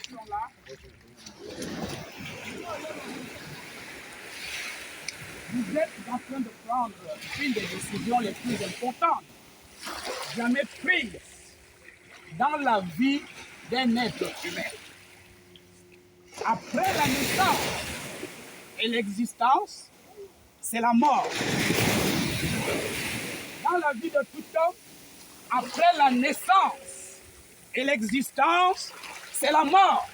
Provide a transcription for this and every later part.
sont là. Vous êtes en train de prendre une des décisions les plus importantes jamais prises dans la vie d'un être humain. Après la naissance et l'existence, c'est la mort. Dans la vie de tout homme, après la naissance et l'existence, c'est la mort.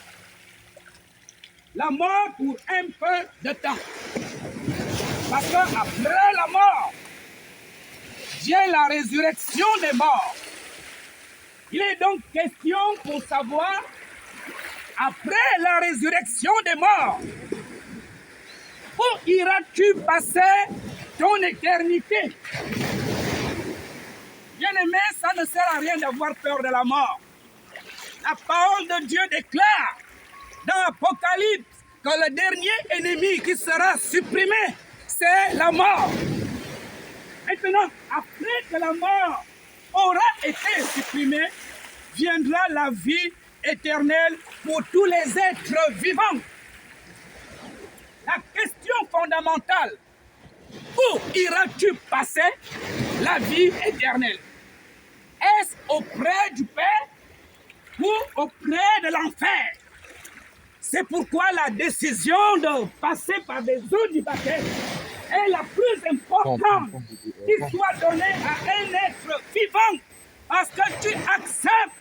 La mort pour un peu de temps. Parce qu'après la mort, vient la résurrection des morts. Il est donc question pour savoir, après la résurrection des morts, où iras-tu passer ton éternité? Bien-aimé, ça ne sert à rien d'avoir peur de la mort. La parole de Dieu déclare dans l'Apocalypse que le dernier ennemi qui sera supprimé, c'est la mort. Maintenant, après que la mort aura été supprimée, viendra la vie éternelle pour tous les êtres vivants. La question fondamentale, où iras-tu passer la vie éternelle? Est-ce auprès du Père ou auprès de l'enfer? C'est pourquoi la décision de passer par des eaux du baptême est la plus importante qui soit donnée à un être vivant, parce que tu acceptes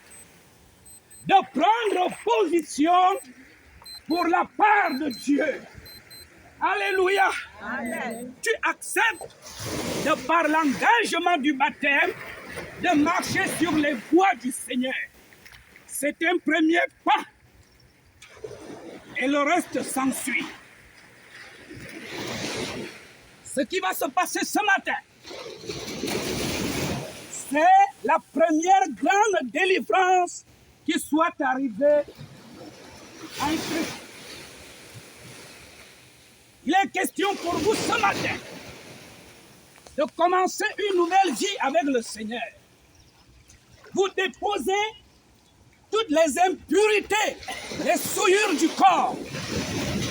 de prendre position pour la part de Dieu. Alléluia. Amen. Tu acceptes de par l'engagement du baptême de marcher sur les voies du Seigneur. C'est un premier pas et le reste s'ensuit. Ce qui va se passer ce matin, c'est la première grande délivrance qui soit arrivée à un Christ. Il est question pour vous ce matin de commencer une nouvelle vie avec le Seigneur. Vous déposez toutes les impurités, les souillures du corps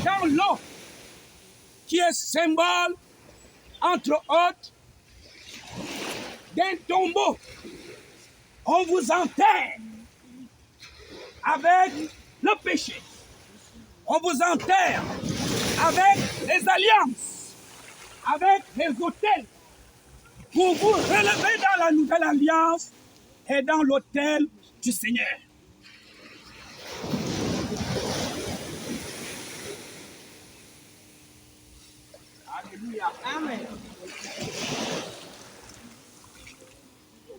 dans l'eau qui est symbole, entre autres, d'un tombeau. On vous enterre avec le péché. On vous enterre avec les alliances, avec les autels, pour vous relever dans la nouvelle alliance et dans l'autel du Seigneur. Alléluia. Amen.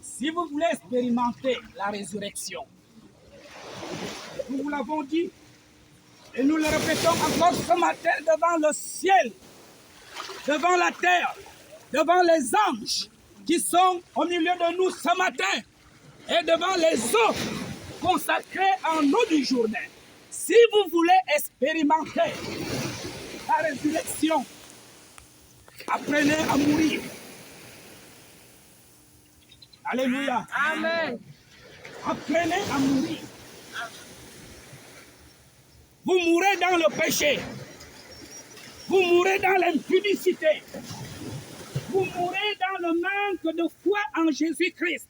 Si vous voulez expérimenter la résurrection, nous vous l'avons dit, et nous le répétons encore ce matin devant le ciel, devant la terre, devant les anges qui sont au milieu de nous ce matin, et devant les eaux consacrées en eau du Jourdain. Si vous voulez expérimenter la résurrection, apprenez à mourir. Alléluia. Amen. Apprenez à mourir. Vous mourrez dans le péché. Vous mourrez dans l'impudicité. Vous mourrez dans le manque de foi en Jésus-Christ.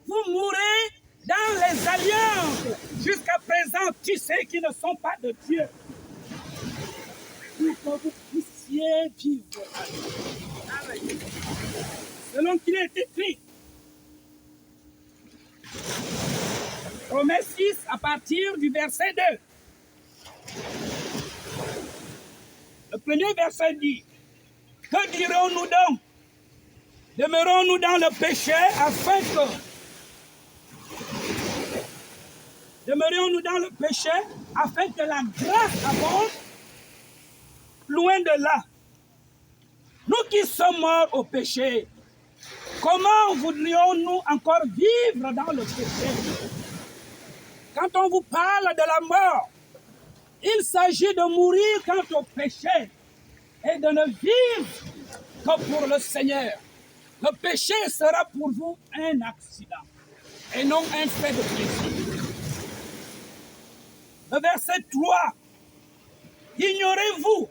Vous mourrez dans les alliances jusqu'à présent tissées qui ne sont pas de Dieu. Pour que vous puissiez vivre à Dieu. Selon qu'il est écrit. Romains 6 à partir du verset 2. Le premier verset dit, que dirons-nous donc? Demeurons-nous dans le péché afin que... Demeurons-nous dans le péché afin que la grâce abonde? Loin de là. Nous qui sommes morts au péché, comment voudrions-nous encore vivre dans le péché? Quand on vous parle de la mort, il s'agit de mourir quant au péché et de ne vivre que pour le Seigneur. Le péché sera pour vous un accident et non un fait de plaisir. Le verset 3. Ignorez-vous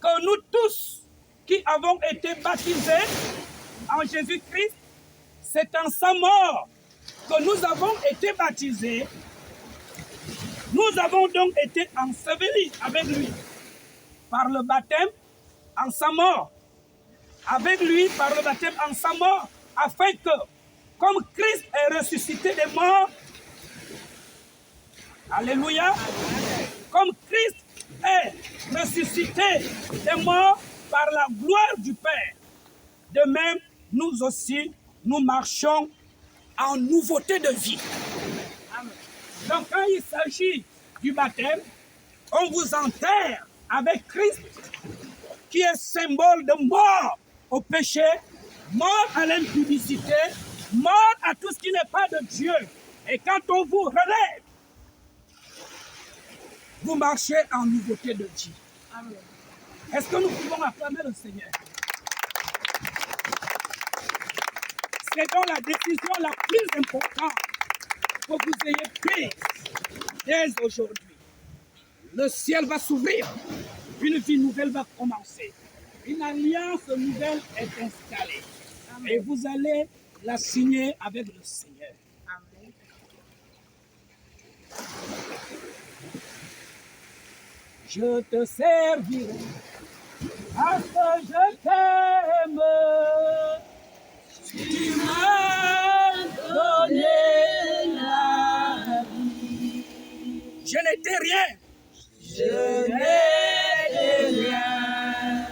que nous tous qui avons été baptisés en Jésus-Christ, c'est en sa mort que nous avons été baptisés. Nous avons donc été ensevelis avec lui par le baptême en sa mort. Avec lui par le baptême en sa mort, afin que, comme Christ est ressuscité des morts, alléluia, comme Christ est ressuscité des morts par la gloire du Père, de même, nous aussi, nous marchons en nouveauté de vie. Donc, quand il s'agit du baptême, on vous enterre avec Christ, qui est symbole de mort au péché, mort à l'impudicité, mort à tout ce qui n'est pas de Dieu. Et quand on vous relève, vous marchez en nouveauté de vie. Est-ce que nous pouvons acclamer le Seigneur? C'est donc la décision la plus importante que vous ayez prise dès aujourd'hui. Le ciel va s'ouvrir, une vie nouvelle va commencer. Une alliance nouvelle est installée. Amen. Et vous allez la signer avec le Seigneur. Amen. Je te servirai parce que je t'aime. Tu m'as donné la vie. Je n'étais rien. Je n'étais rien.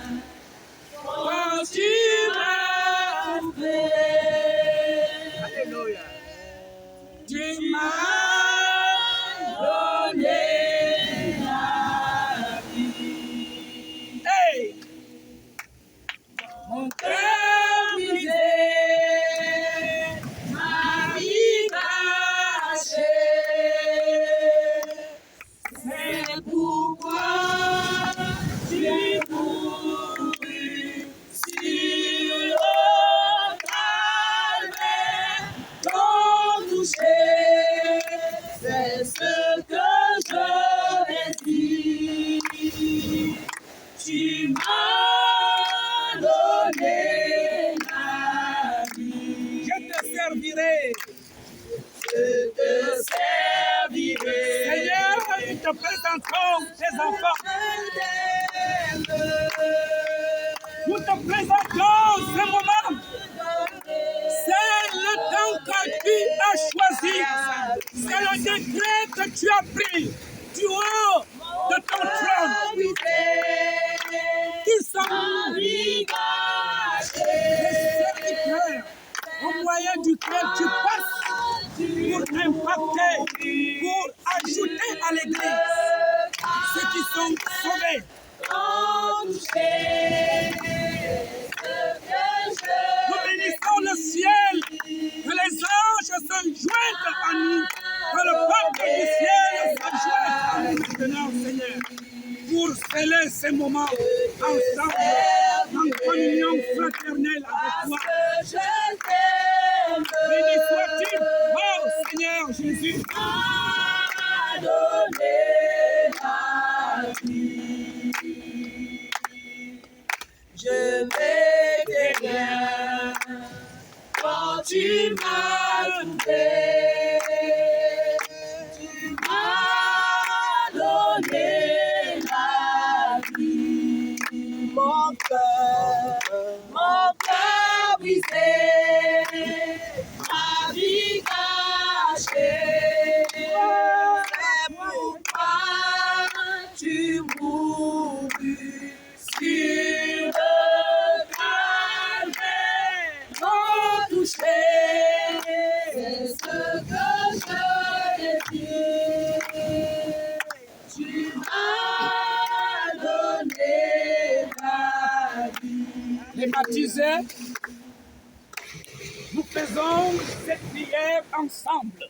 Quand tu m'as fait. Alléluia. Tu m'as donné la vie. Hey! Mon cœur brisé, ma vie cachée. C'est pourquoi tu mourus sur le calvaire, t'ont touché. C'est ce que je vais dire. Tu m'as donné la vie. Je te servirai. Je te servirai. Seigneur, nous te présentons tes enfants. Nous te présentons ce moment. C'est le temps que tu as choisi. C'est le décret que tu as pris du haut de ton trône. Qui sont au moyen duquel tu passes pour impacter, pour ajouter à l'Église ceux qui sont sauvés. Nous bénissons le ciel, que les anges se joignent à nous, que le peuple du ciel se joigne à nous maintenant, Seigneur, pour sceller ces moments ensemble, en communion fraternelle avec toi. Béni sois-tu, oh Seigneur Jésus. Je n'étais rien quand tu m'as trouvé. Tu m'as donné la vie. Mon cœur brisé, ma vie cachée. C'est pourquoi tu mourus sur le calvaire, m'ont touché. C'est ce que je l'ai dit. Tu m'as donné la vie. Les baptisés, nous faisons cette prière ensemble.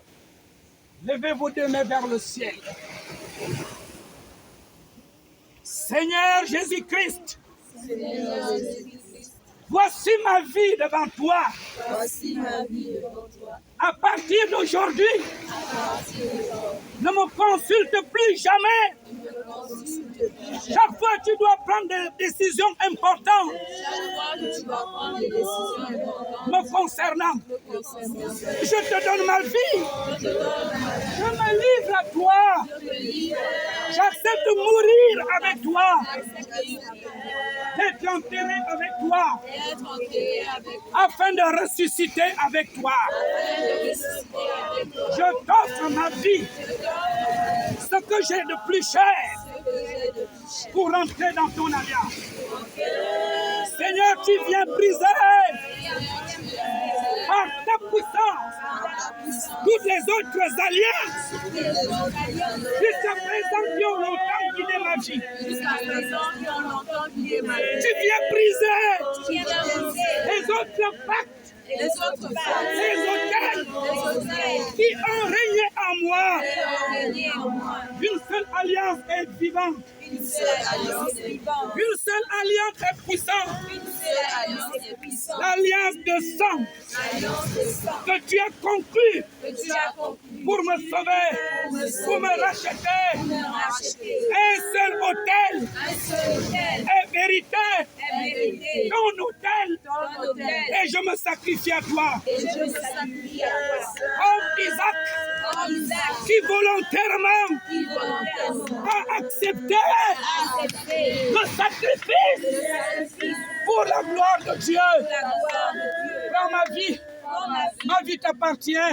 Levez vos deux mains vers le ciel. Seigneur Jésus-Christ, voici ma vie devant toi. À partir d'aujourd'hui, Ne me consulte plus jamais. Chaque fois que tu dois prendre des décisions importantes me concernant, je te donne ma vie. Je me livre à toi. J'accepte de mourir avec toi. D'être enterré avec toi. Afin de ressusciter avec toi. Je t'offre ma vie. Ce que j'ai de plus cher. Pour entrer dans ton alliance. Seigneur, tu viens briser par ta puissance toutes les autres alliances jusqu'à présent qui ont longtemps guidé ma vie. Tu viens briser les autres pactes, les hôtels qui ont régné en moi. Une seule alliance est vivante. Une seule alliance est puissante. L'alliance de sang que tu as conclue pour me sauver, pour me racheter. Un seul autel est vérité. Ton autel. Et je me sacrifie à toi. Comme Isaac qui volontairement a accepté le sacrifice pour la gloire de Dieu. Dans ma vie t'appartient.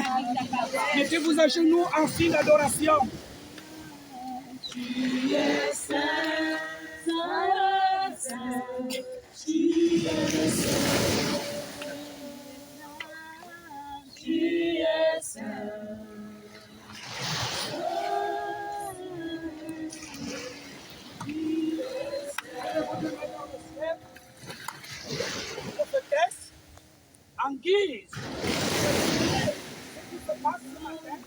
Mettez-vous à genoux en signe d'adoration. Tu es saint, saint, saint, tu es saint, tu es saint. En guise ce qui se passe ce matin,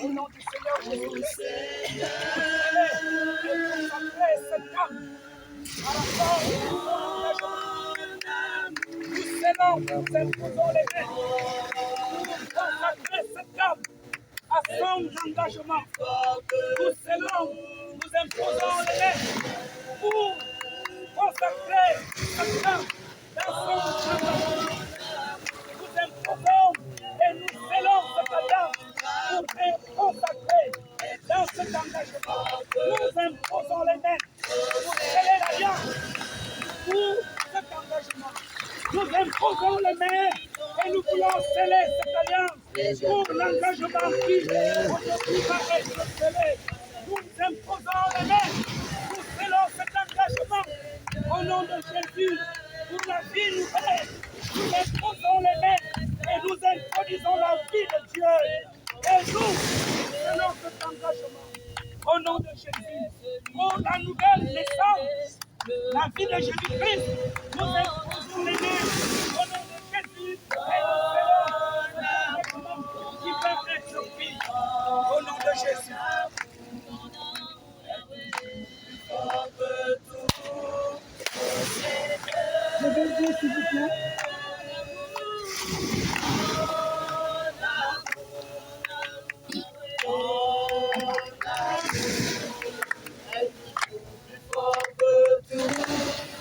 au nom du Seigneur Jésus-Christ, consacrer cette âme à la force de son engagement. Nous scellons, nous imposons les mains pour consacrer cette âme à son engagement. Nous scellons, nous imposons les mains pour consacrer cette âme dans son engagement. Nous imposons et nous scellons cette âme pour être consacrés dans cet engagement. Nous imposons les mains pour sceller l'alliance pour cet engagement. Nous imposons les mains et nous voulons sceller cette alliance pour l'engagement qui aujourd'hui va être scellé. Nous imposons les mains, nous scellons cet engagement au nom de Jésus pour la vie nouvelle. Nous imposons les mains et nous introduisons la vie de Dieu. Et nous scellons cet engagement au nom de Jésus pour la nouvelle naissance. La vie de Jésus-Christ, nous imposons les mains au nom de Jésus et nous scellons cet engagement qui va être vie au nom de Jésus. Je vais dire s'il vous plaît.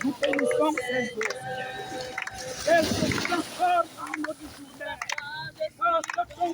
Nous bénissons ces jours. Qu'elle se transforme en notre journée. Parce que ton